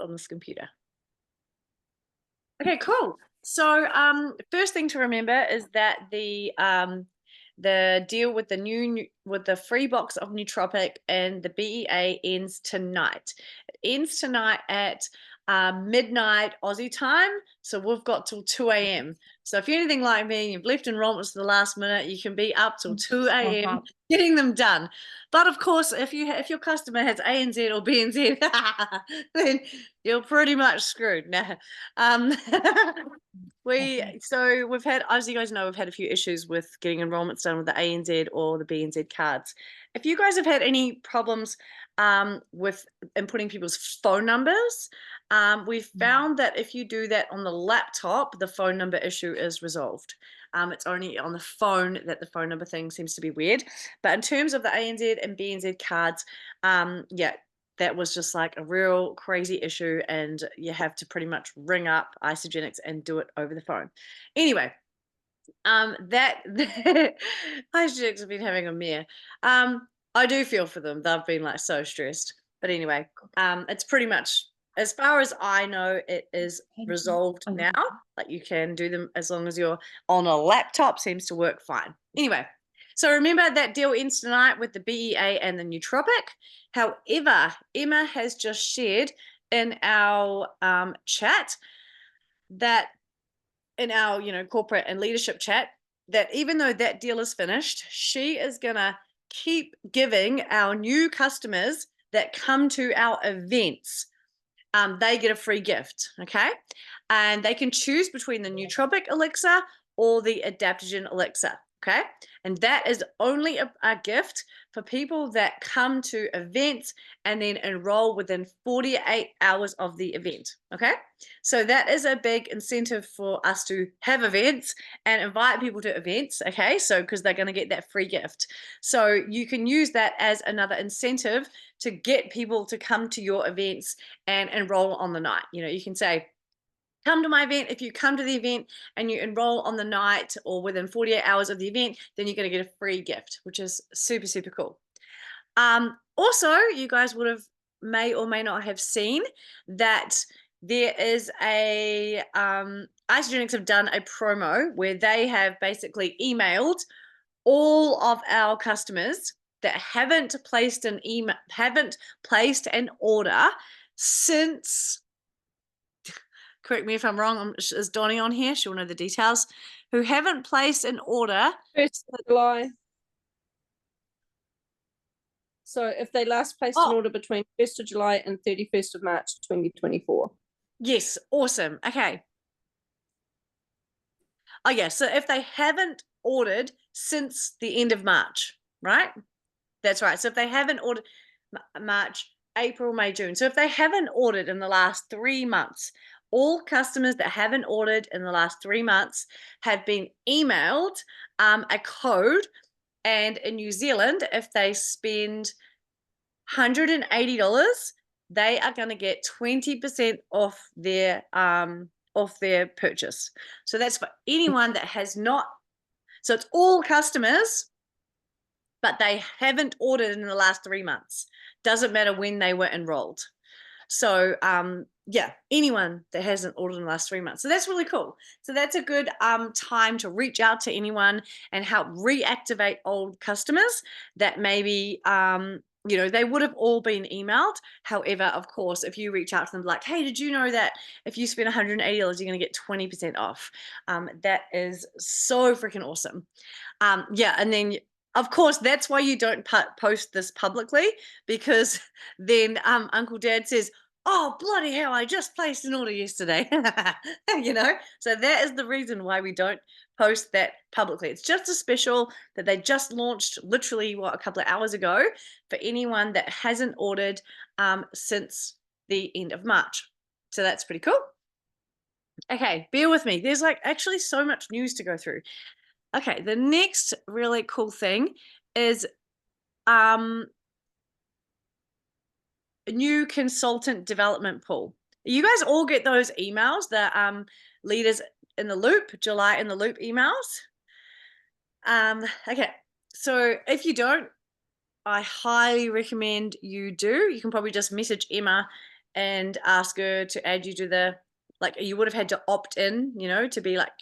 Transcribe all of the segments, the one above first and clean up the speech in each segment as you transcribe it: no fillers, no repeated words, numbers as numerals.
on this computer. Okay, cool. So first thing to remember is that the deal with the free box of nootropic and the BEA ends tonight. It ends tonight at midnight Aussie time, so we've got till 2 a.m. So if you're anything like me and you've left enrollments to the last minute, you can be up till 2 a.m. getting them done. But of course, if your customer has ANZ or BNZ, then you're pretty much screwed. Now, we've had, as you guys know, we've had a few issues with getting enrollments done with the ANZ or the BNZ cards. If you guys have had any problems with inputting people's phone numbers, we've found that if you do that on the laptop, the phone number issue is resolved. It's only on the phone that the phone number thing seems to be weird. But in terms of the ANZ and BNZ cards, yeah, that was just like a real crazy issue, and you have to pretty much ring up Isagenix and do it over the phone. Anyway, Isagenix have been having a mare. I do feel for them. They've been like so stressed. But anyway, it's pretty much, as far as I know, it is resolved now. Like you can do them as long as you're on a laptop, seems to work fine. Anyway, so remember that deal ends tonight with the BEA and the nootropic. However, Emma has just shared in our chat that in our corporate and leadership chat that even though that deal is finished, she is gonna keep giving our new customers that come to our events, they get a free gift, okay? And they can choose between the nootropic elixir or the adaptogen elixir, okay? And that is only a gift for people that come to events and then enroll within 48 hours of the event, okay? So that is a big incentive for us to have events and invite people to events, okay? So because they're going to get that free gift. So you can use that as another incentive to get people to come to your events and enroll on the night. You can say, come to my event. If you come to the event and you enroll on the night or within 48 hours of the event, then you're going to get a free gift, which is super, super cool. Also, you guys may or may not have seen that there is Isagenix have done a promo where they have basically emailed all of our customers that haven't placed an order since, correct me if I'm wrong, is Donnie on here? She'll know the details. Who haven't placed an order. 1st of July. So if they last placed an order between 1st of July and 31st of March 2024. Yes, awesome. Okay. Oh yeah, so if they haven't ordered since the end of March, right? That's right. So if they haven't ordered March, April, May, June. So if they haven't ordered in the last 3 months, all customers that haven't ordered in the last 3 months have been emailed a code. And in New Zealand, if they spend $180, they are going to get 20% off their purchase. So that's for anyone that has not. So it's all customers, but they haven't ordered in the last 3 months. Doesn't matter when they were enrolled. So yeah, anyone that hasn't ordered in the last 3 months. So that's really cool. So that's a good time to reach out to anyone and help reactivate old customers that maybe they would have all been emailed. However, of course, if you reach out to them like, hey, did you know that if you spend $180, you're going to get 20% off? That is so freaking awesome. Yeah, and then of course, that's why you don't post this publicly, because then Uncle Dad says, oh, bloody hell, I just placed an order yesterday. So that is the reason why we don't post that publicly. It's just a special that they just launched literally, a couple of hours ago for anyone that hasn't ordered since the end of March. So that's pretty cool. Okay, bear with me. There's actually so much news to go through. Okay, the next really cool thing is a new consultant development pool. You guys all get those emails, the Leaders in the Loop, July in the Loop emails. Okay, so if you don't, I highly recommend you do. You can probably just message Emma and ask her to add you to the, like, you would have had to opt in, you know, to be like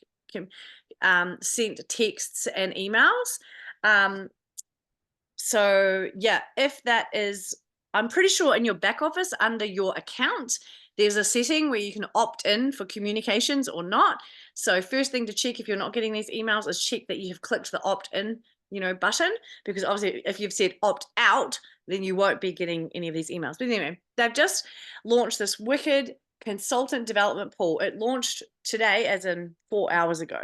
sent texts and emails. So yeah, if that is, I'm pretty sure in your back office under your account, there's a setting where you can opt in for communications or not. So first thing to check if you're not getting these emails is check that you have clicked the opt in, you know, button, because obviously if you've said opt out, then you won't be getting any of these emails. But anyway, they've just launched this wicked consultant development pool. It launched today, as in 4 hours ago.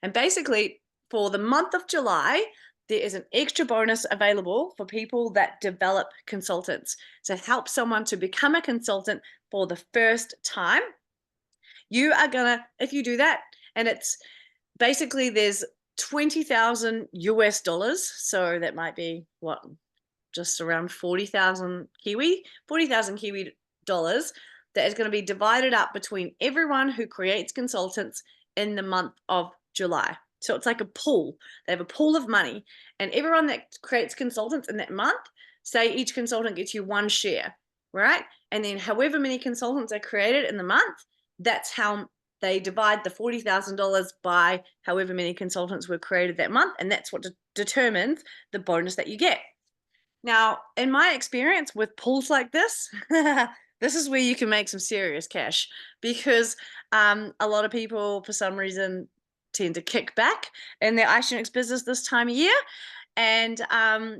And basically for the month of July, there is an extra bonus available for people that develop consultants. So help someone to become a consultant for the first time. You are gonna, if you do that, and it's basically there's 20,000 US dollars. So that might be what, just around 40,000 Kiwi dollars that is going to be divided up between everyone who creates consultants in the month of July. So it's like a pool. They have a pool of money, and everyone that creates consultants in that month, say each consultant gets you 1 share, right? And then however many consultants are created in the month, that's how they divide the $40,000 by however many consultants were created that month, and that's what determines the bonus that you get. Now, in my experience with pools like this, this is where you can make some serious cash, because a lot of people, for some reason, tend to kick back in their Icegenix business this time of year. And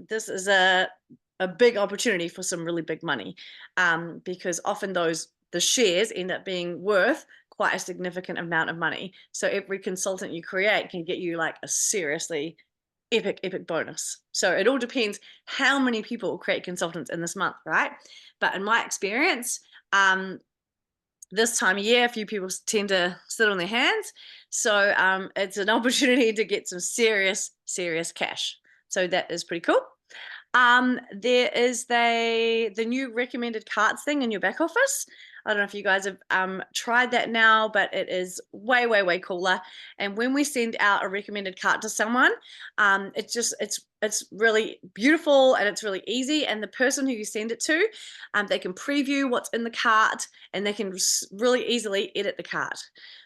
this is a big opportunity for some really big money, because often the shares end up being worth quite a significant amount of money. So every consultant you create can get you like a seriously epic bonus. So it all depends how many people create consultants in this month, right? But in my experience, this time of year, a few people tend to sit on their hands. So it's an opportunity to get some serious cash. So that is pretty cool. There is the new recommended carts thing in your back office. I don't know if you guys have tried that now, but it is way cooler. And when we send out a recommended cart to someone, it's really beautiful and it's really easy. And the person who you send it to, they can preview what's in the cart and they can really easily edit the cart.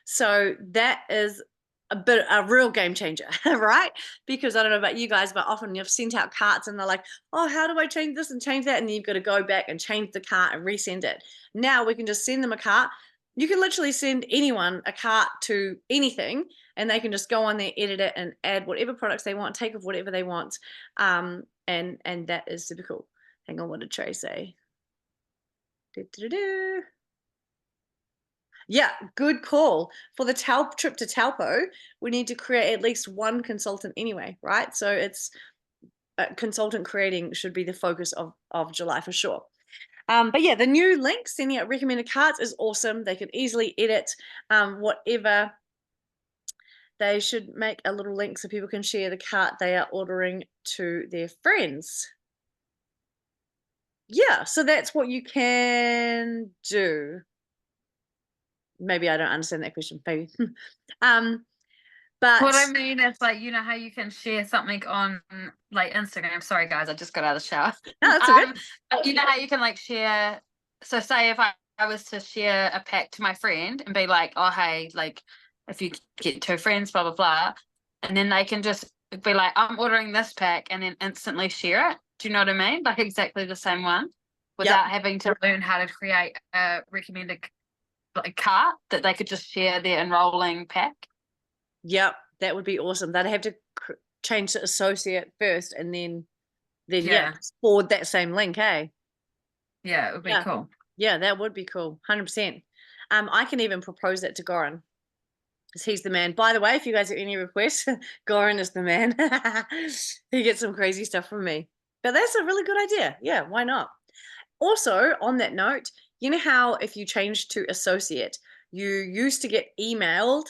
So that is a real game changer, right? Because I don't know about you guys, but often you've sent out carts and they're like, oh, how do I change this and change that? And then you've got to go back and change the cart and resend it. Now we can just send them a cart. You can literally send anyone a cart to anything and they can just go on there, edit it and add whatever products they want, take off whatever they want. And that is super cool. Hang on, what did Trey say? Yeah, good call. For the trip to Taupo, we need to create at least one consultant anyway, right? So it's consultant creating should be the focus of July for sure. But yeah, the new link sending out recommended cards is awesome. They can easily edit whatever. They should make a little link so people can share the cart they are ordering to their friends. Yeah, so that's what you can do. Maybe I don't understand that question, maybe. But what I mean is, like, you know how you can share something on like Instagram. Sorry guys, I just got out of the shower. No, that's okay. But you know how you can like share, so say if I was to share a pack to my friend and be like, oh hey, like if you get 2 friends, blah blah blah, and then they can just be like, I'm ordering this pack, and then instantly share it. Do you know what I mean? Like exactly the same one, without having to learn how to create a recommended like cart, that they could just share their enrolling pack. Yep, that would be awesome. They'd have to change to associate first and then yeah, forward that same link, hey? Yeah, it would be cool. Yeah, that would be cool, 100%. I can even propose that to Goran, because he's the man. By the way, if you guys have any requests, Goran is the man. He gets some crazy stuff from me. But that's a really good idea. Yeah, why not? Also, on that note, you know how if you change to associate, you used to get emailed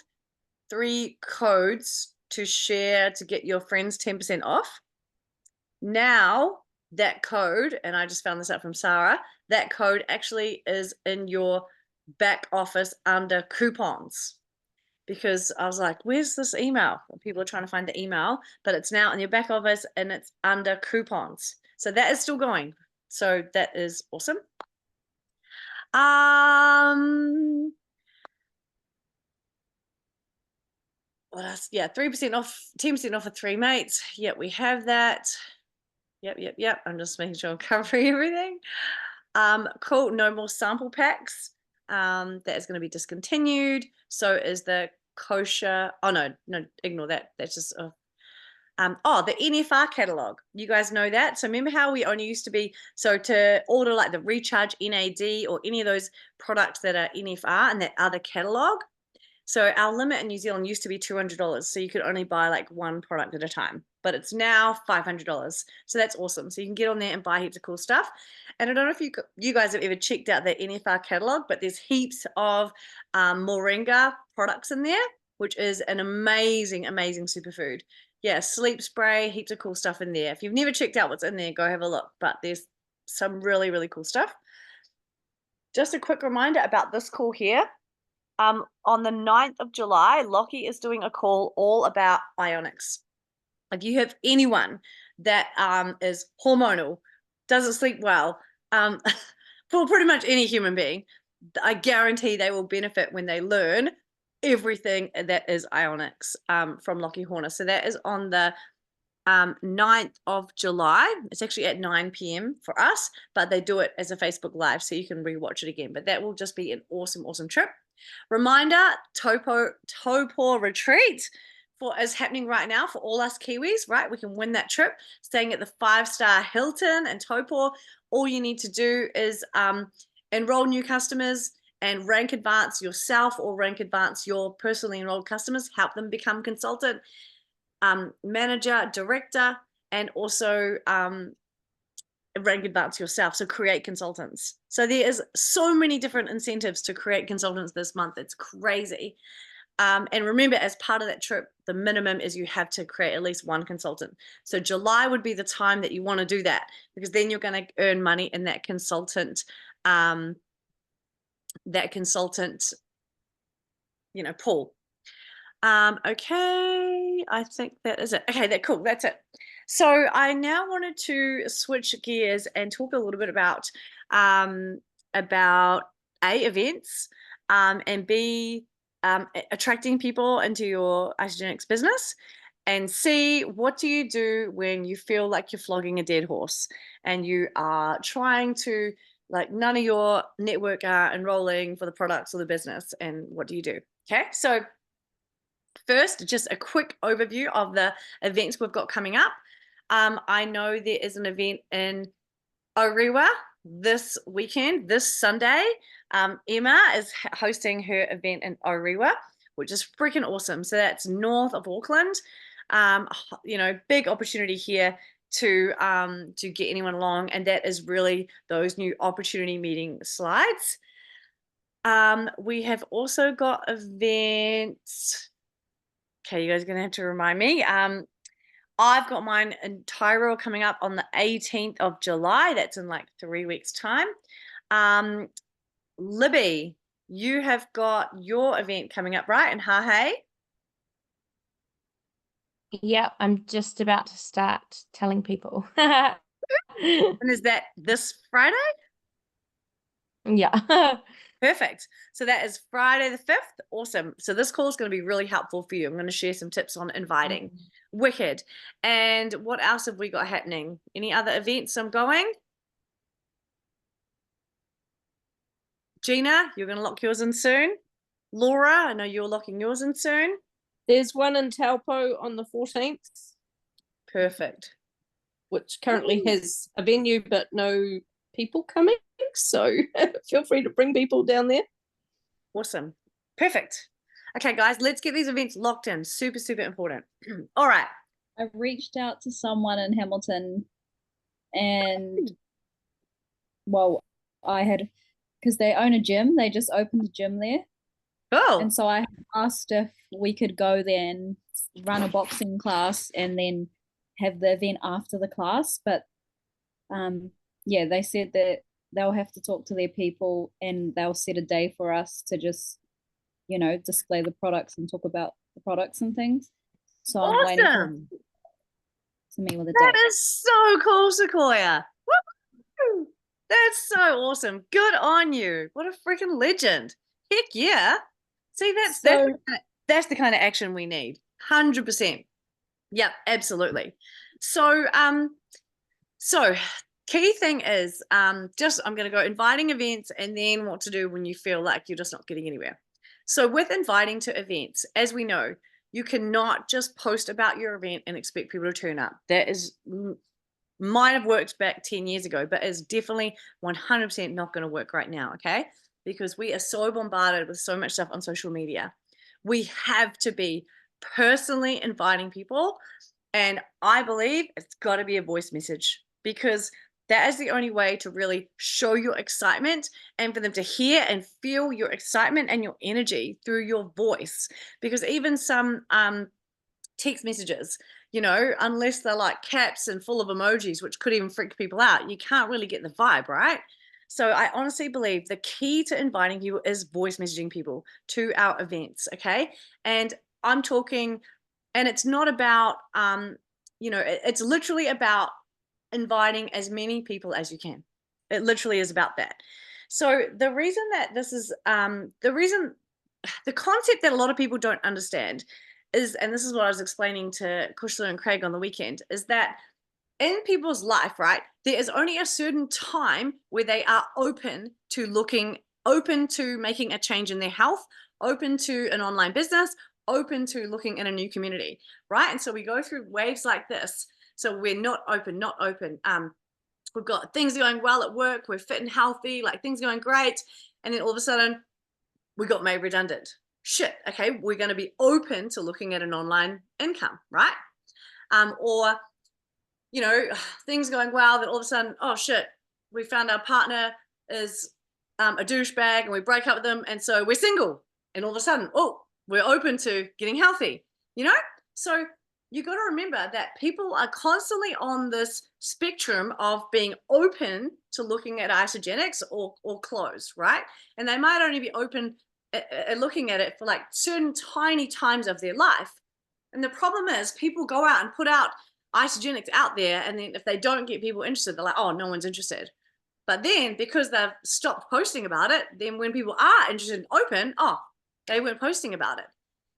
3 codes to share to get your friends 10% off? Now that code, and I just found this out from Sarah, that code actually is in your back office under coupons. Because I was like, where's this email? People are trying to find the email, but it's now in your back office and it's under coupons. So that is still going. So that is awesome. What else? Yeah, 3% off, 10% off for 3 mates. Yep, we have that. Yep. I'm just making sure I'm covering everything. Cool. No more sample packs. That is going to be discontinued. So is the kosher. Oh no, ignore that. That's just the NFR catalog. You guys know that. So remember how we only used to be, so to order like the Recharge NAD or any of those products that are NFR and that other catalog. So our limit in New Zealand used to be $200. So you could only buy like one product at a time, but it's now $500. So that's awesome. So you can get on there and buy heaps of cool stuff. And I don't know if you guys have ever checked out the NFR catalog, but there's heaps of Moringa products in there, which is an amazing, amazing superfood. Yeah, sleep spray, heaps of cool stuff in there. If you've never checked out what's in there, go have a look. But there's some really, really cool stuff. Just a quick reminder about this call here. On the 9th of July, Lockie is doing a call all about Ionics. If you have anyone that is hormonal, doesn't sleep well, for pretty much any human being, I guarantee they will benefit when they learn everything that is Ionics from Lockie Horner. So that is on the 9th of July. It's actually at 9 p.m. for us, but they do it as a Facebook Live, so you can rewatch it again. But that will just be an awesome, awesome trip. Reminder, Taupo retreat is happening right now for all us Kiwis, right? We can win that trip, staying at the 5-star Hilton and Taupo. All you need to do is enroll new customers and rank advance yourself or rank advance your personally enrolled customers, help them become consultant, manager, director, and also rank advance yourself. So create consultants. So there is so many different incentives to create consultants this month. It's crazy. And remember, as part of that trip, the minimum is you have to create at least one consultant. So July would be the time that you want to do that, because then you're going to earn money in that consultant, pool. Okay, I think that is it. Okay, cool. That's it. So I now wanted to switch gears and talk a little bit about events, and B, attracting people into your Isagenix business, and C, what do you do when you feel like you're flogging a dead horse and you are trying to, like, none of your network are enrolling for the products or the business, and what do you do? Okay, so first, just a quick overview of the events we've got coming up. I know there is an event in Orewa this weekend, this Sunday. Emma is hosting her event in Orewa, which is freaking awesome. So that's north of Auckland. Big opportunity here to get anyone along, and that is really those new opportunity meeting slides. We have also got events. Okay, you guys are going to have to remind me. I've got mine in Tyrrell coming up on the 18th of July. That's in like 3 weeks' time. Libby, you have got your event coming up, right? In Hahei? Yeah, I'm just about to start telling people. And is that this Friday? Yeah. Perfect. So that is Friday the 5th. Awesome. So this call is going to be really helpful for you. I'm going to share some tips on inviting. Wicked. And what else have we got happening? Any other events I'm going? Gina, you're going to lock yours in soon. Laura, I know you're locking yours in soon. There's one in Taupo on the 14th. Perfect. Which currently has a venue but no people coming. So feel free to bring people down there. Awesome. Perfect. Okay, guys, let's get these events locked in. Super, super important. All right. I reached out to someone in Hamilton, and because they own a gym, they just opened a gym there. Oh. And so I asked if we could go there and run a boxing class and then have the event after the class. But they said that they'll have to talk to their people and they'll set a day for us to just, display the products and talk about the products and things. So awesome. I'm waiting for to me with a date. That is so cool, Sequoia. Woo! That's so awesome. Good on you. What a freaking legend. Heck yeah. See, that's the kind of action we need. 100%. Yep, absolutely. So key thing is I'm going to go inviting events and then what to do when you feel like you're just not getting anywhere. So with inviting to events, as we know, you cannot just post about your event and expect people to turn up. That is might have worked back 10 years ago, but is definitely 100% not going to work right now, okay? Because we are so bombarded with so much stuff on social media. We have to be personally inviting people, and I believe it's got to be a voice message, because that is the only way to really show your excitement and for them to hear and feel your excitement and your energy through your voice. Because even some text messages, you know, unless they're like caps and full of emojis, which could even freak people out, you can't really get the vibe, right? So I honestly believe the key to inviting people is voice messaging people to our events, okay? And I'm talking, and it's not about, you know, it's literally about inviting as many people as you can. It literally is about that. So the reason that this is, the concept that a lot of people don't understand is, and this is what I was explaining to Kushla and Craig on the weekend, is that in people's life, right, there is only a certain time where they are open to making a change in their health, open to an online business, open to looking in a new community, right? And so we go through waves like this. So we're not open. We've got things going well at work, we're fit and healthy, like things going great. And then all of a sudden we got made redundant. Shit, okay, we're going to be open to looking at an online income, right? Or, you know, things going well, then all of a sudden, oh shit, we found our partner is a douchebag and we break up with them, and so we're single. And all of a sudden, oh, we're open to getting healthy, you know? So you got to remember that people are constantly on this spectrum of being open to looking at Isagenix or closed, right? And they might only be open at looking at it for like certain tiny times of their life. And the problem is people go out and put out Isagenix out there, and then if they don't get people interested, they're like, oh, no one's interested. But then because they've stopped posting about it, then when people are interested and open, oh, they weren't posting about it.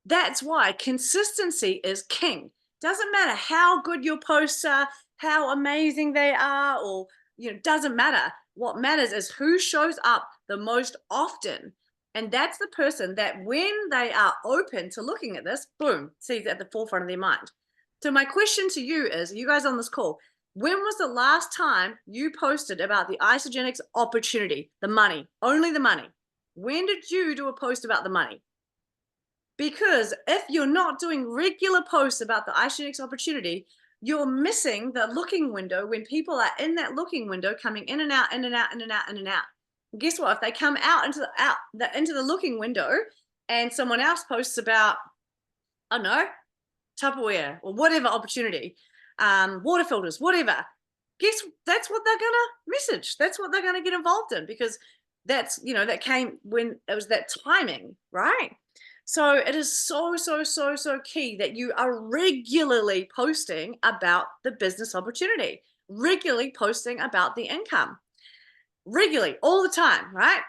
That's why consistency is king. Doesn't matter how good your posts are, how amazing they are, or, you know, doesn't matter. What matters is who shows up the most often. And that's the person that when they are open to looking at this, boom, sees at the forefront of their mind. So my question to you is, you guys on this call, when was the last time you posted about the Isagenix opportunity, the money, only the money? When did you do a post about the money? Because if you're not doing regular posts about the Isagenix opportunity, you're missing the looking window when people are in that looking window, coming in and out, in and out, in and out, in and out. And guess what? If they come out into the looking window and someone else posts about, I don't know, Tupperware or whatever opportunity, water filters, whatever, guess that's what they're gonna message. That's what they're gonna get involved in, because that's, you know, that came when it was that timing, right? So it is so key that you are regularly posting about the business opportunity, regularly posting about the income, regularly, all the time, right?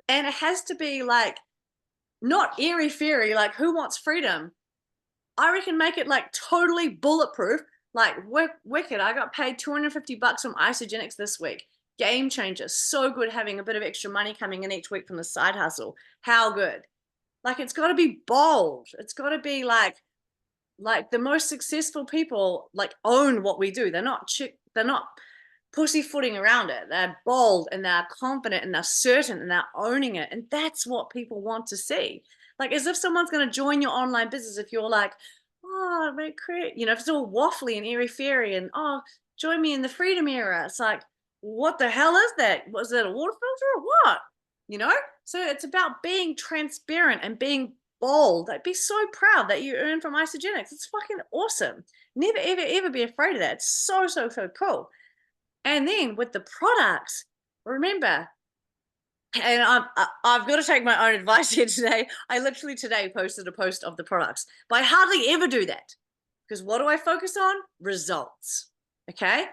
And it has to be like not airy fairy, like who wants freedom? I reckon make it like totally bulletproof, like wicked. I got paid $250 from Isagenix this week. Game changer. So good having a bit of extra money coming in each week from the side hustle. How good? Like, it's got to be bold. It's got to be like the most successful people like own what we do. They're not pussyfooting around it. They're bold and they're confident and they're certain and they're owning it. And that's what people want to see. Like, as if someone's going to join your online business if you're like, oh, you know, if it's all waffly and airy fairy and, oh, join me in the freedom era. It's like, what the hell is that? Was that a water filter or what? You know? So it's about being transparent and being bold. Like, be so proud that you earn from Isagenix. It's fucking awesome. Never, ever, ever be afraid of that. It's so cool. And then with the products, remember, and I've got to take my own advice here today. I literally today posted a post of the products, but I hardly ever do that, because what do I focus on? Results. Okay?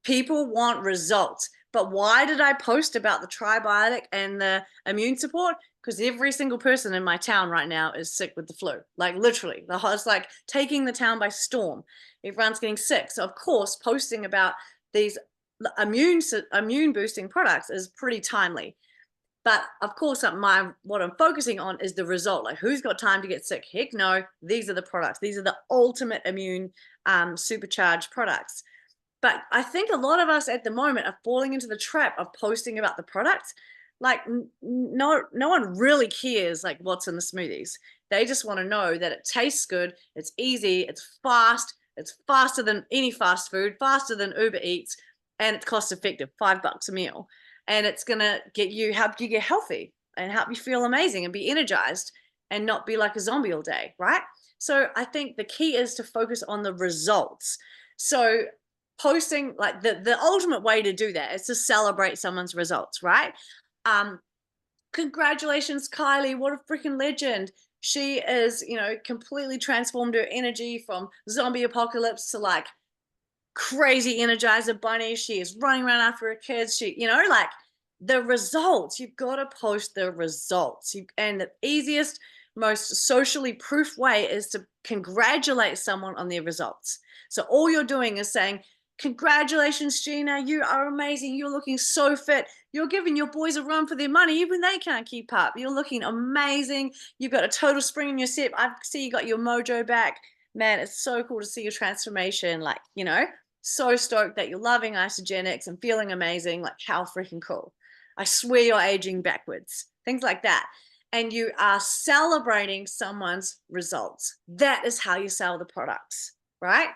People want results. But why did I post about the Tribiotic and the immune support? Because every single person in my town right now is sick with the flu. Like literally, it's like taking the town by storm. Everyone's getting sick. So of course, posting about these immune boosting products is pretty timely. But of course, what I'm focusing on is the result. Like, who's got time to get sick? Heck no. These are the products. These are the ultimate immune supercharged products. But I think a lot of us at the moment are falling into the trap of posting about the products. Like, no one really cares like what's in the smoothies. They just want to know that it tastes good, it's easy, it's fast, it's faster than any fast food, faster than Uber Eats, and it's cost effective, $5 a meal. And it's going to help you get healthy and help you feel amazing and be energized and not be like a zombie all day, right? So I think the key is to focus on the results. So posting, like the ultimate way to do that is to celebrate someone's results, right? Congratulations, Kylie, what a freaking legend. She is, completely transformed her energy from zombie apocalypse to like crazy Energizer Bunny. She is running around after her kids. She, like the results, you've got to post the results. And the easiest, most socially proof way is to congratulate someone on their results. So all you're doing is saying, congratulations, Gina, you are amazing. You're looking so fit. You're giving your boys a run for their money. Even they can't keep up. You're looking amazing. You've got a total spring in your step. I see you got your mojo back. Man, it's so cool to see your transformation. Like, so stoked that you're loving Isagenix and feeling amazing. Like, how freaking cool. I swear you're aging backwards. Things like that. And you are celebrating someone's results. That is how you sell the products, right?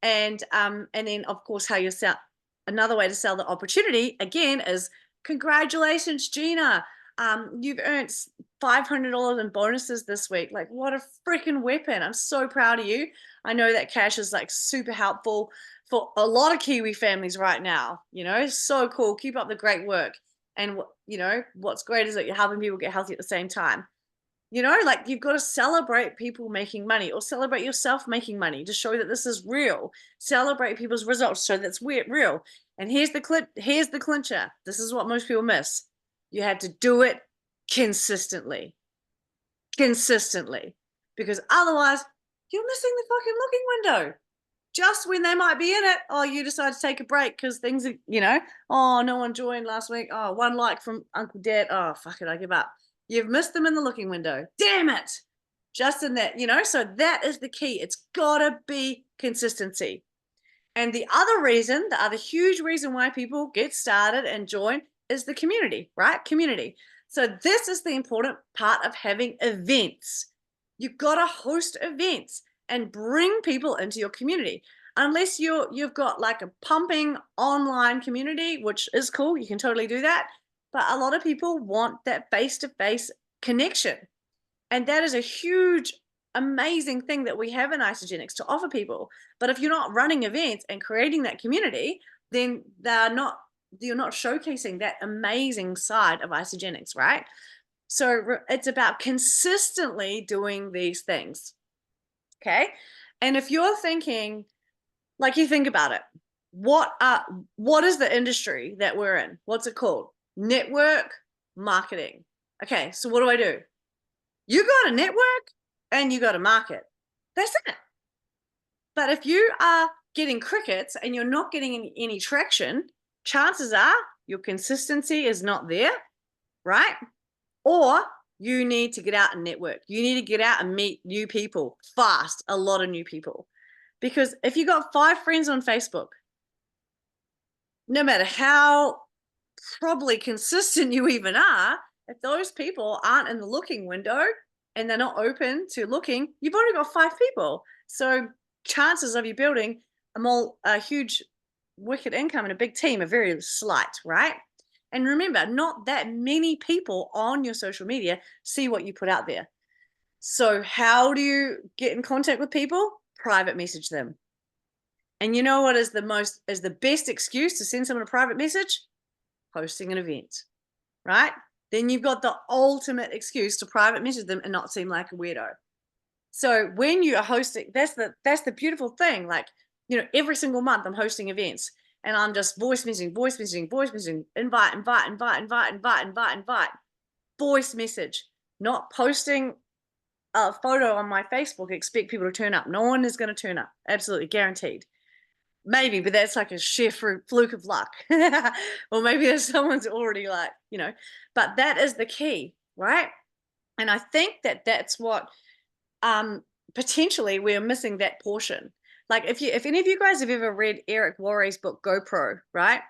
And then of course how you sell. Another way to sell the opportunity again is congratulations, Gina. You've earned $500 in bonuses this week. Like, what a freaking weapon. I'm so proud of you. I know that cash is like super helpful for a lot of Kiwi families right now. So cool. Keep up the great work. And what's great is that you're helping people get healthy at the same time. Like, you've got to celebrate people making money, or celebrate yourself making money to show that this is real. Celebrate people's results so that's real. And here's the clincher. This is what most people miss. You had to do it consistently, because otherwise you're missing the fucking looking window. Just when they might be in it, you decide to take a break because things are, no one joined last week. Oh, 1 like from Uncle Dad. Oh, fuck it, I give up. You've missed them in the looking window. Damn it. Just in that, so that is the key. It's got to be consistency. And the other huge reason why people get started and join is the community, right? Community. So this is the important part of having events. You've got to host events and bring people into your community. Unless you've got like a pumping online community, which is cool. You can totally do that. But a lot of people want that face-to-face connection. And that is a huge, amazing thing that we have in Isagenix to offer people. But if you're not running events and creating that community, then you're not showcasing that amazing side of Isagenix, right? So it's about consistently doing these things. Okay. And if you're thinking, like, you think about it, what is the industry that we're in? What's it called? Network marketing. Okay, so what do? You got to network and you got to market. That's it. But if you are getting crickets and you're not getting any traction, chances are your consistency is not there, right? Or you need to get out and network. You need to get out and meet new people fast, a lot of new people. Because if you got 5 friends on Facebook, no matter how probably consistent you even are, if those people aren't in the looking window and they're not open to looking, you've only got 5 people. So chances of you building a huge wicked income and a big team are very slight, right? And remember, not that many people on your social media see what you put out there. So how do you get in contact with people? Private message them. And you know what is the best excuse to send someone a private message? Hosting an event, right? Then you've got the ultimate excuse to private message them and not seem like a weirdo. So when you are hosting, that's the beautiful thing. Like, every single month I'm hosting events, and I'm just voice messaging, invite, voice message, not posting a photo on my Facebook, expect people to turn up. No one is going to turn up. Absolutely guaranteed. Maybe, but that's like a sheer fluke of luck. Or maybe there's someone's already like, but that is the key, right? And I think that that's what potentially we're missing, that portion. Like if any of you guys have ever read Eric Worre's book, GoPro, right?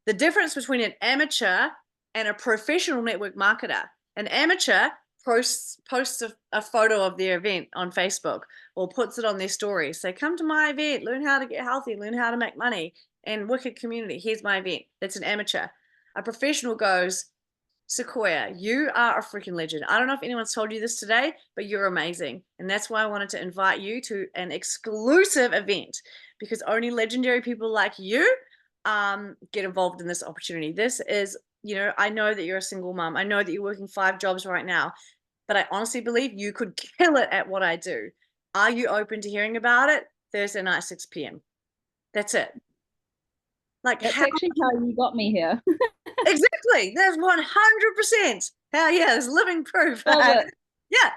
The difference between an amateur and a professional network marketer. An amateur posts a photo of their event on Facebook or puts it on their story. Say, come to my event, learn how to get healthy, learn how to make money, and wicked community. Here's my event. That's an amateur. A professional goes, Sequoia, you are a freaking legend. I don't know if anyone's told you this today, but you're amazing. And that's why I wanted to invite you to an exclusive event, because only legendary people like you get involved in this opportunity. This is, I know that you're a single mom. I know that you're working 5 jobs right now, but I honestly believe you could kill it at what I do. Are you open to hearing about it? Thursday night, 6 p.m. That's it. Like, That's actually how you got me here. Exactly. That's 100%. Hell yeah, there's living proof. Love it. Yeah,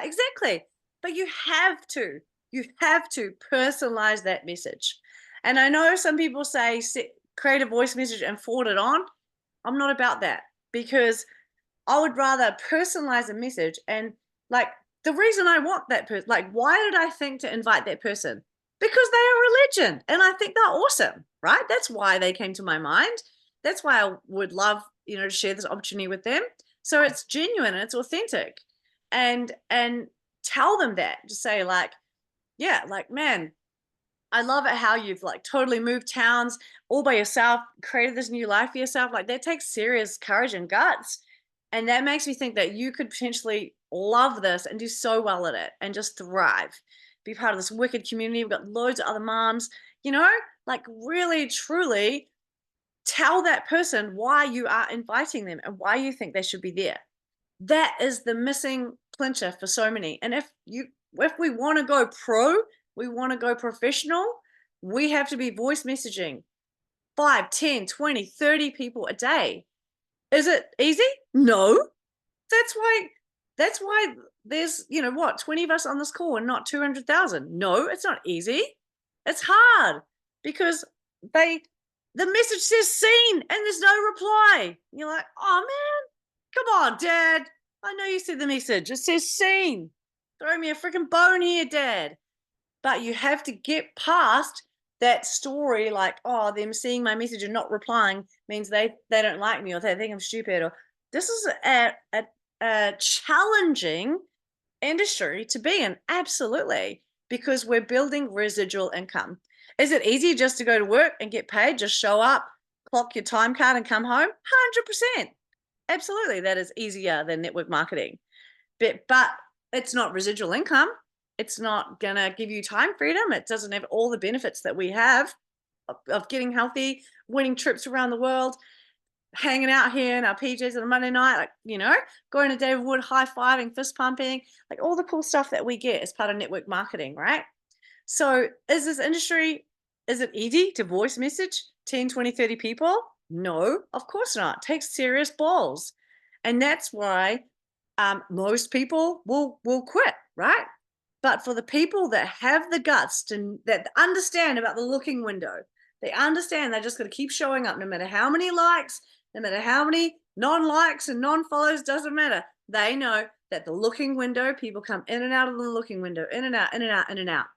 exactly. But you have to personalize that message. And I know some people say create a voice message and forward it on. I'm not about that, because I would rather personalize a message. And like, the reason I want that person, like, why did I think to invite that person? Because they are a legend and I think they're awesome, right? That's why they came to my mind. That's why I would love, to share this opportunity with them. So it's genuine and it's authentic, and tell them that. Just say like, yeah, like, man, I love it how you've like totally moved towns all by yourself, created this new life for yourself. Like, that takes serious courage and guts. And that makes me think that you could potentially love this and do so well at it and just thrive. Be part of this wicked community. We've got loads of other moms, like really, truly tell that person why you are inviting them and why you think they should be there. That is the missing clincher for so many. And if we want to go pro, we want to go professional, we have to be voice messaging 5, 10, 20, 30 people a day. Is it easy? No. That's why there's, 20 of us on this call and not 200,000. No, it's not easy. It's hard because the message says seen and there's no reply. You're like, oh man, come on, Dad. I know you see the message. It says seen. Throw me a freaking bone here, Dad. But you have to get past that story, like, oh, them seeing my message and not replying means they don't like me, or they think I'm stupid. Or this is a challenging industry to be in, absolutely, because we're building residual income. Is it easy just to go to work and get paid, just show up, clock your time card and come home? 100%. Absolutely, that is easier than network marketing. But it's not residual income. It's not going to give you time freedom. It doesn't have all the benefits that we have of getting healthy, winning trips around the world, hanging out here in our PJs on a Monday night, like, going to David Wood, high-fiving, fist pumping, like all the cool stuff that we get as part of network marketing, right? So is this industry, is it easy to voice message 10, 20, 30 people? No, of course not. It takes serious balls. And that's why most people will quit, right? But for the people that have the guts that understand about the looking window, they understand they just got to keep showing up, no matter how many likes, no matter how many non-likes and non-follows, doesn't matter. They know that the looking window, people come in and out of the looking window, in and out, in and out, in and out.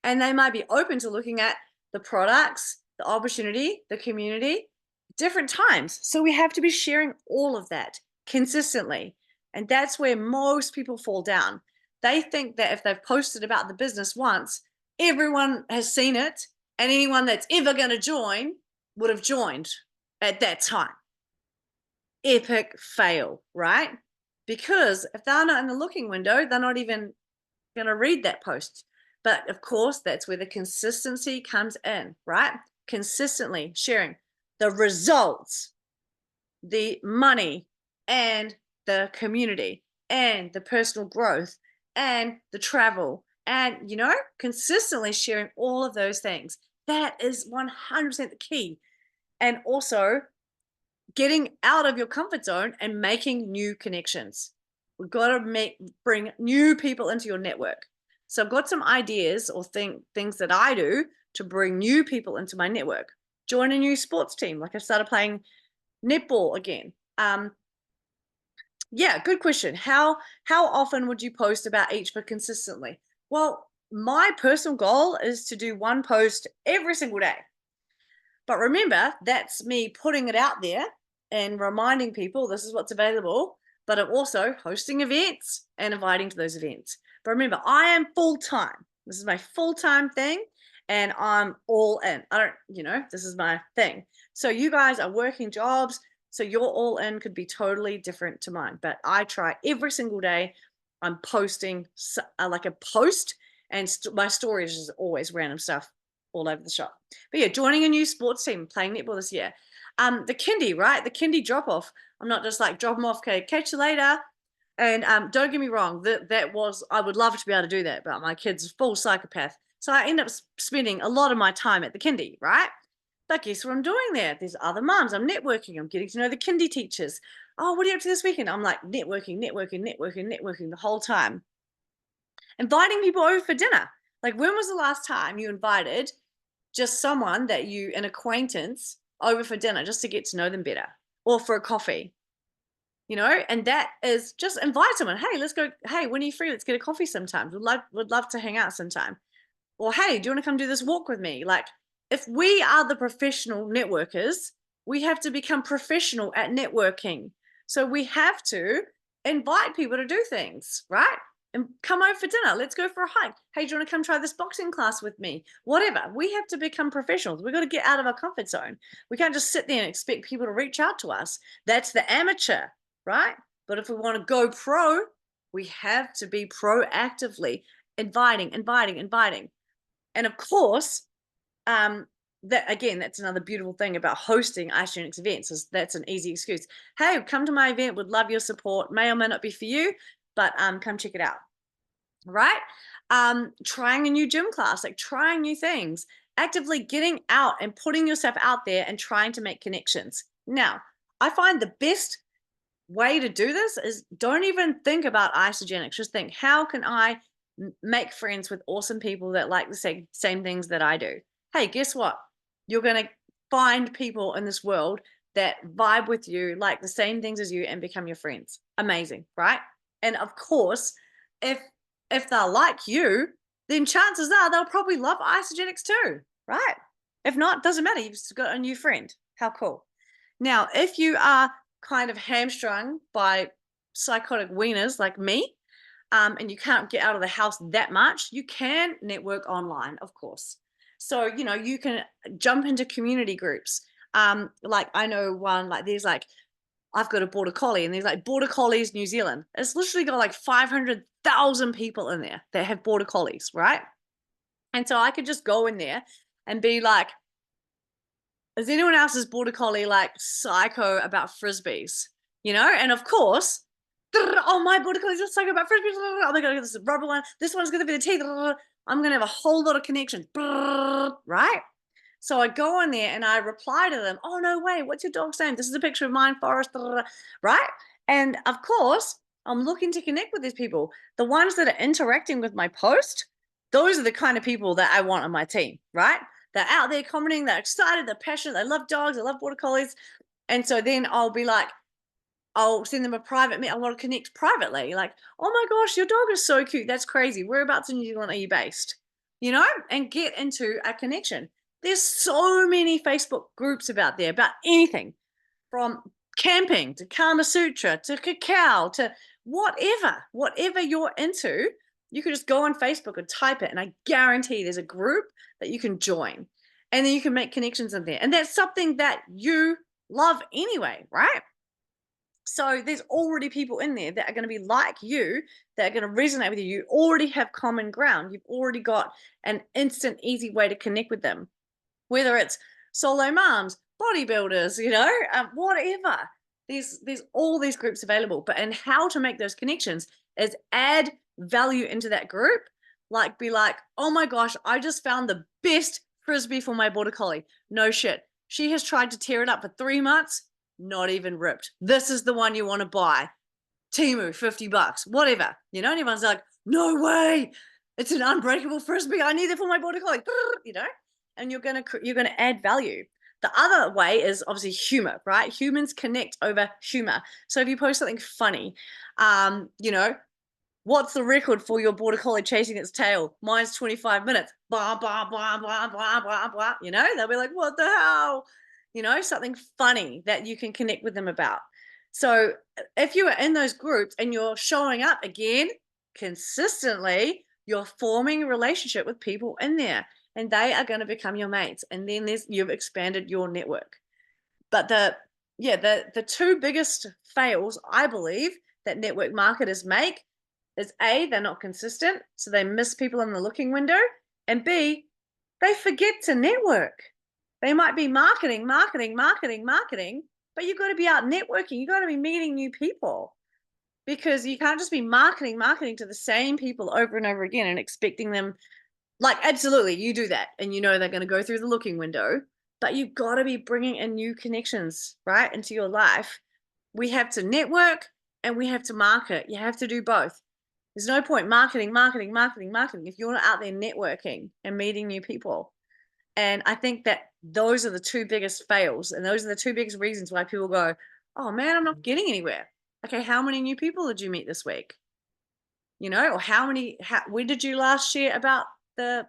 And they might be open to looking at the products, the opportunity, the community, different times. So we have to be sharing all of that consistently. And that's where most people fall down. They think that if they've posted about the business once, everyone has seen it, and anyone that's ever going to join would have joined at that time. Epic fail, right? Because if they're not in the looking window, they're not even going to read that post. But of course, that's where the consistency comes in, right? Consistently sharing the results, the money, and the community, and the personal growth, and the travel, and, consistently sharing all of those things. That is 100% the key. And also getting out of your comfort zone and making new connections. We've got to bring new people into your network. So I've got some ideas or things that I do to bring new people into my network. Join a new sports team. Like I started playing netball again. Yeah, good question. How often would you post about each but consistently? Well, my personal goal is to do one post every single day. But remember, that's me putting it out there and reminding people this is what's available, but I'm also hosting events and inviting to those events. But remember, I am full-time. This is my full-time thing and I'm all in. This is my thing. So you guys are working jobs, so your all in could be totally different to mine. But I try every single day. I'm posting like a post, and my stories is always random stuff all over the shop. But yeah, joining a new sports team, playing netball this year. The kindy, right? The kindy drop off. I'm not just like drop them off, okay, catch you later. And don't get me wrong, I would love to be able to do that, but my kid's a full psychopath. So I end up spending a lot of my time at the kindy, right? But guess what I'm doing there? There's other moms. I'm networking. I'm getting to know the kindy teachers. Oh, what are you up to this weekend? I'm like networking the whole time. Inviting people over for dinner. Like, when was the last time you invited just someone that an acquaintance over for dinner just to get to know them better, or for a coffee? And that is just invite someone. Hey, let's go. Hey, when are you free? Let's get a coffee sometime. Would love to hang out sometime. Or hey, do you want to come do this walk with me? Like, if we are the professional networkers, we have to become professional at networking. So we have to invite people to do things, right? And come over for dinner. Let's go for a hike. Hey, do you want to come try this boxing class with me? Whatever. We have to become professionals. We've got to get out of our comfort zone. We can't just sit there and expect people to reach out to us. That's the amateur, right? But if we want to go pro, we have to be proactively inviting. And of course, that's another beautiful thing about hosting Isagenix events, is that's an easy excuse. Hey, come to my event, would love your support. May or may not be for you, but come check it out, right? Trying a new gym class, like trying new things, actively getting out and putting yourself out there and trying to make connections. Now, I find the best way to do this is don't even think about Isagenix. Just think, how can I make friends with awesome people that like the same things that I do? Hey, guess what? You're going to find people in this world that vibe with you, like the same things as you, and become your friends. Amazing, right? And of course, if they're like you, then chances are they'll probably love Isagenix too, right? If not, doesn't matter. You've just got a new friend. How cool. Now, if you are kind of hamstrung by psychotic wieners like me, and you can't get out of the house that much, you can network online, of course. So, you can jump into community groups. Like I know one, like there's like, I've got a Border Collie, and there's like Border Collies New Zealand. It's literally got like 500,000 people in there that have Border Collies, right? And so I could just go in there and be like, is anyone else's Border Collie like psycho about Frisbees? And of course, oh, my Border Collies are psycho about Frisbees. Oh my God, this is a rubber one. This one's going to be the teeth. I'm going to have a whole lot of connections, right? So I go in there and I reply to them. Oh, no way. What's your dog's name? This is a picture of mine, Forrest, right? And of course, I'm looking to connect with these people. The ones that are interacting with my post, those are the kind of people that I want on my team, right? They're out there commenting, they're excited, they're passionate, they love dogs, they love Border Collies. And so then I'll be like, I'll send them a private I want to connect privately. Like, oh my gosh, your dog is so cute. That's crazy. Whereabouts in New Zealand are you based? And get into a connection. There's so many Facebook groups about there about anything, from camping to Kama Sutra to cacao to whatever you're into. You can just go on Facebook and type it, and I guarantee there's a group that you can join, and then you can make connections in there. And that's something that you love anyway, right? So there's already people in there that are going to be like you, that are going to resonate with you. You already have common ground. You've already got an instant, easy way to connect with them, whether it's solo moms, bodybuilders, whatever. There's all these groups available. And how to make those connections is add value into that group. Like, be like, oh my gosh, I just found the best Frisbee for my border collie. No shit. She has tried to tear it up for 3 months, not even ripped. This is the one you want to buy. Temu, $50, whatever. You know, and everyone's like, no way. It's an unbreakable Frisbee. I need it for my border collie. You know, and you're gonna add value. The other way is obviously humor, right? Humans connect over humor. So if you post something funny, you know, what's the record for your border collie chasing its tail? Mine's 25 minutes. Blah, blah, blah, blah, blah, blah, blah. You know, they'll be like, what the hell? You know, something funny that you can connect with them about. So if you are in those groups and you're showing up again consistently, you're forming a relationship with people in there, and they are going to become your mates. And then you've expanded your network. But the two biggest fails, I believe, that network marketers make is A, they're not consistent, so they miss people in the looking window, and B, they forget to network. They might be marketing, but you've got to be out networking. You've got to be meeting new people, because you can't just be marketing to the same people over and over again and expecting them, like, absolutely, you do that and you know they're going to go through the looking window, but you've got to be bringing in new connections, right, into your life. We have to network and we have to market. You have to do both. There's no point marketing if you're not out there networking and meeting new people. And I think that those are the two biggest fails, and those are the two biggest reasons why people go, oh man, I'm not getting anywhere. Okay, how many new people did you meet this week? You know, or when did you last share about the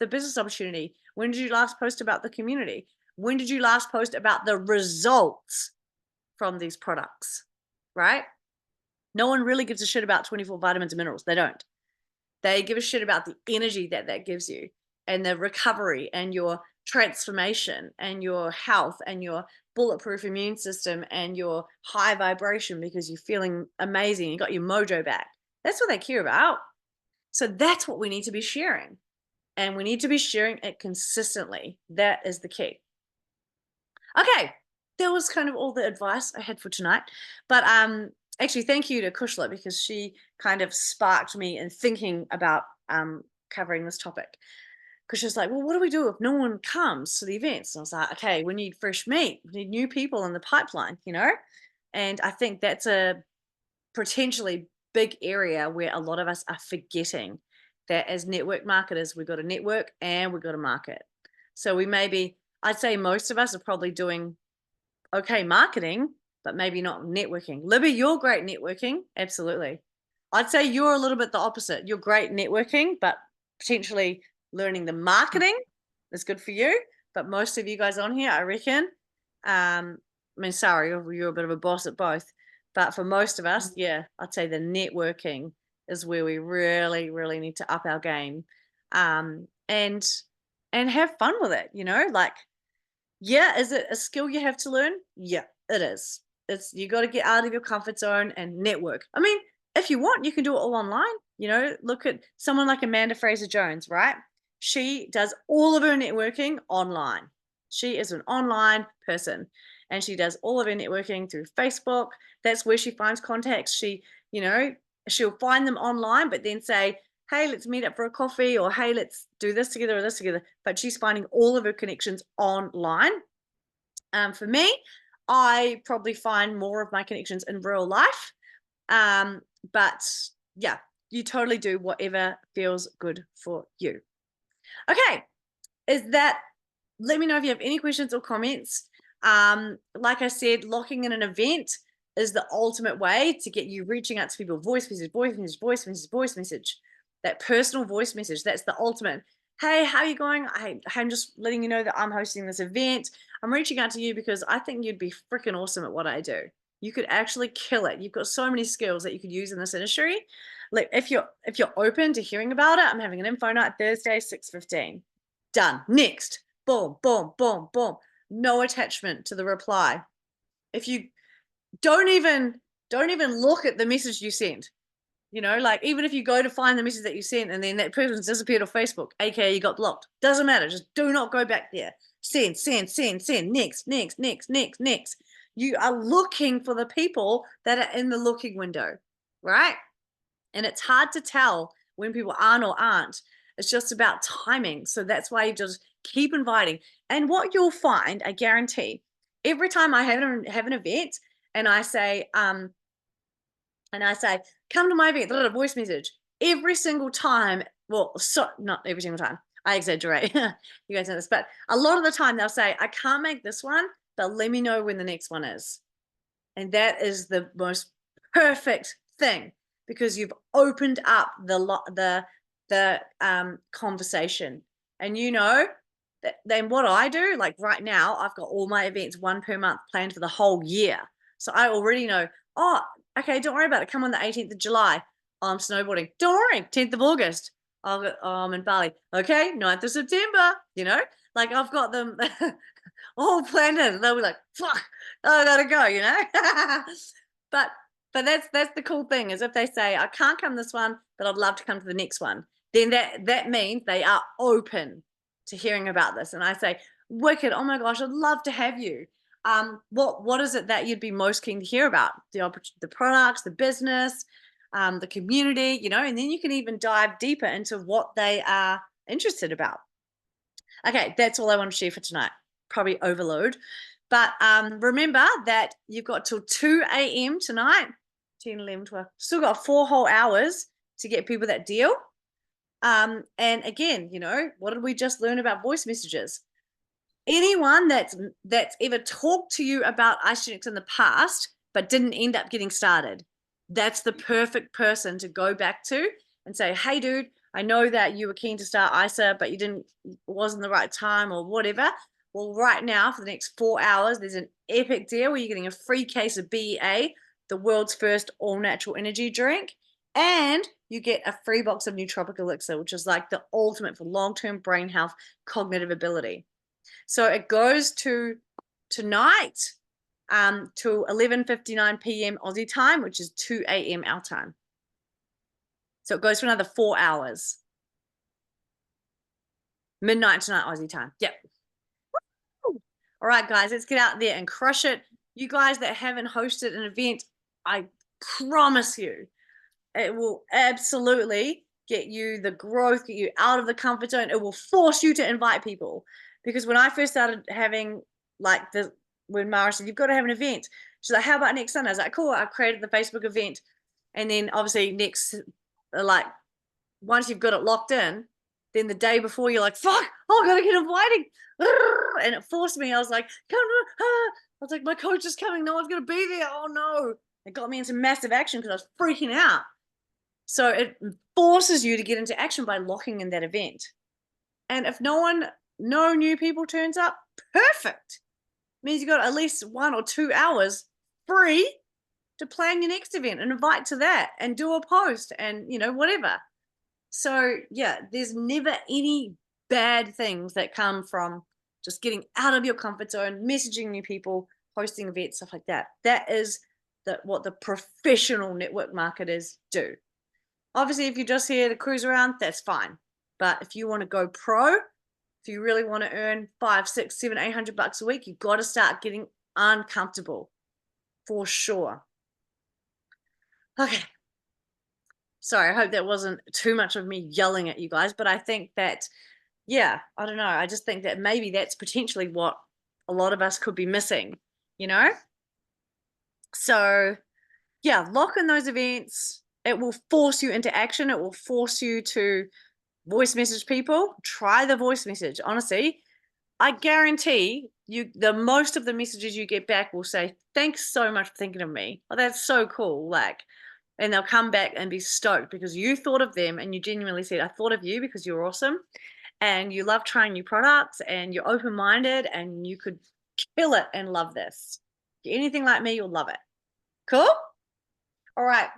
business opportunity? When did you last post about the community? When did you last post about the results from these products, right? No one really gives a shit about 24 vitamins and minerals. They don't. They give a shit about the energy that gives you, and the recovery and your transformation and your health and your bulletproof immune system and your high vibration because you're feeling amazing. You got your mojo back. That's what they care about. So that's what we need to be sharing. And we need to be sharing it consistently. That is the key. Okay, that was kind of all the advice I had for tonight. But actually, thank you to Kushla, because she kind of sparked me in thinking about covering this topic. Because she's like, well, what do we do if no one comes to the events? And I was like, okay, we need fresh meat. We need new people in the pipeline, you know? And I think that's a potentially big area where a lot of us are forgetting that as network marketers, we've got to network and we've got to market. So I'd say most of us are probably doing okay marketing, but maybe not networking. Libby, you're great networking. Absolutely. I'd say you're a little bit the opposite. You're great networking, but potentially learning the marketing is good for you. But most of you guys on here, I reckon, I mean, sorry, you're a bit of a boss at both. But for most of us, yeah, I'd say the networking is where we really, really need to up our game, and have fun with it. You know, like, yeah, is it a skill you have to learn? Yeah, it is. You got to get out of your comfort zone and network. I mean, if you want, you can do it all online. You know, look at someone like Amanda Fraser-Jones, right? She does all of her networking online. She is an online person, and she does all of her networking through Facebook. That's where she finds contacts. She'll find them online, but then say, hey, let's meet up for a coffee, or hey, let's do this together or this together. But she's finding all of her connections online. For me, I probably find more of my connections in real life. But yeah, you totally do whatever feels good for you. Okay, let me know if you have any questions or comments. Like I said, locking in an event is the ultimate way to get you reaching out to people. Voice message. That personal voice message, that's the ultimate. Hey, how are you going? I'm just letting you know that I'm hosting this event. I'm reaching out to you because I think you'd be freaking awesome at what I do. You could actually kill it. You've got so many skills that you could use in this industry. Like, if you're open to hearing about it, I'm having an info night Thursday, 6:15. Done. Next. Boom, boom, boom, boom. No attachment to the reply. If you don't even look at the message you sent, you know, like, even if you go to find the message that you sent and then that person's disappeared off Facebook, aka you got blocked, doesn't matter. Just do not go back there. Send. Next. You are looking for the people that are in the looking window, right? And it's hard to tell when people aren't or aren't. It's just about timing. So that's why you just keep inviting. And what you'll find, I guarantee, every time I have an event and I say, come to my event, voice message, every single time, well, so not every single time, I exaggerate. You guys know this, but a lot of the time they'll say, I can't make this one, but let me know when the next one is. And that is the most perfect thing, because you've opened up the conversation. And you know, then what I do, like right now, I've got all my events, one per month, planned for the whole year. So I already know, oh, okay, don't worry about it. Come on the 18th of July. I'm snowboarding. Don't worry, 10th of August. I'm in Bali. Okay, 9th of September, you know, like I've got them all planned in. They'll be like, fuck, I gotta go, you know. but that's the cool thing, is if they say, I can't come this one, but I'd love to come to the next one, then that means they are open to hearing about this. And I say, wicked, oh my gosh, I'd love to have you. What is it that you'd be most keen to hear about? The products, the business, the community, you know, and then you can even dive deeper into what they are interested about. Okay, that's all I want to share for tonight. Probably overload, but remember that you've got till 2 a.m. tonight, 10, 11, 12, still got 4 whole hours to get people that deal. And again, you know, what did we just learn about voice messages? Anyone that's ever talked to you about Isagenix in the past but didn't end up getting started, that's the perfect person to go back to and say, hey dude, I know that you were keen to start ISA, but it wasn't the right time or whatever. Well, right now for the next 4 hours, there's an epic deal where you're getting a free case of BEA, the world's first all natural energy drink, and you get a free box of Nootropic Elixir, which is like the ultimate for long-term brain health, cognitive ability. So it goes to tonight to 11:59 p.m. Aussie time, which is 2 a.m. our time. So it goes for another 4 hours. Midnight tonight Aussie time. Yep. Woo! All right, guys, let's get out there and crush it. You guys that haven't hosted an event, I promise you, it will absolutely get you the growth, get you out of the comfort zone. It will force you to invite people. Because when I first started having when Mara said, you've got to have an event, she's like, how about next Sunday? I was like, cool. I created the Facebook event. And then obviously once you've got it locked in, then the day before you're like, fuck, I got to get inviting. And it forced me. I was like, I was like, my coach is coming. No one's going to be there. Oh no. It got me into massive action because I was freaking out. So it forces you to get into action by locking in that event. And if no new people turns up, perfect. Means you got at least 1 or 2 hours free to plan your next event and invite to that and do a post and, you know, whatever. So yeah, there's never any bad things that come from just getting out of your comfort zone, messaging new people, hosting events, stuff like that. That is what the professional network marketers do. Obviously, if you're just here to cruise around, that's fine. But if you want to go pro, if you really want to earn $500, $600, $700, $800 a week, you've got to start getting uncomfortable for sure. Okay. Sorry, I hope that wasn't too much of me yelling at you guys, but I think that, yeah, I don't know. I just think that maybe that's potentially what a lot of us could be missing, you know? So yeah, lock in those events. It will force you into action. It will force you to voice message people. Try the voice message. Honestly, I guarantee you the most of the messages you get back will say, thanks so much for thinking of me. Oh, that's so cool. And they'll come back and be stoked because you thought of them and you genuinely said, I thought of you because you're awesome and you love trying new products and you're open-minded and you could kill it and love this. If you're anything like me, you'll love it. Cool? All right.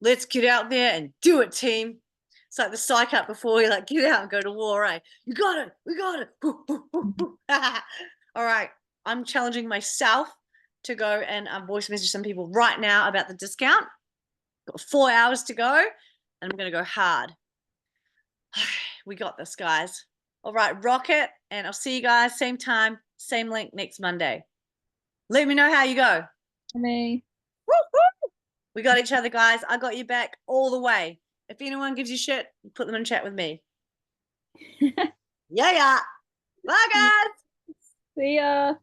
Let's get out there and do it, team. It's like the psych up before you get out and go to war, right? You got it. We got it. All right. I'm challenging myself to go and voice message some people right now about the discount. Got 4 hours to go and I'm going to go hard. We got this, guys. All right. Rock it. And I'll see you guys same time, same link next Monday. Let me know how you go. Me. Woo-hoo! We got each other, guys. I got you back all the way. If anyone gives you shit, put them in chat with me. Yeah. Bye, guys. See ya.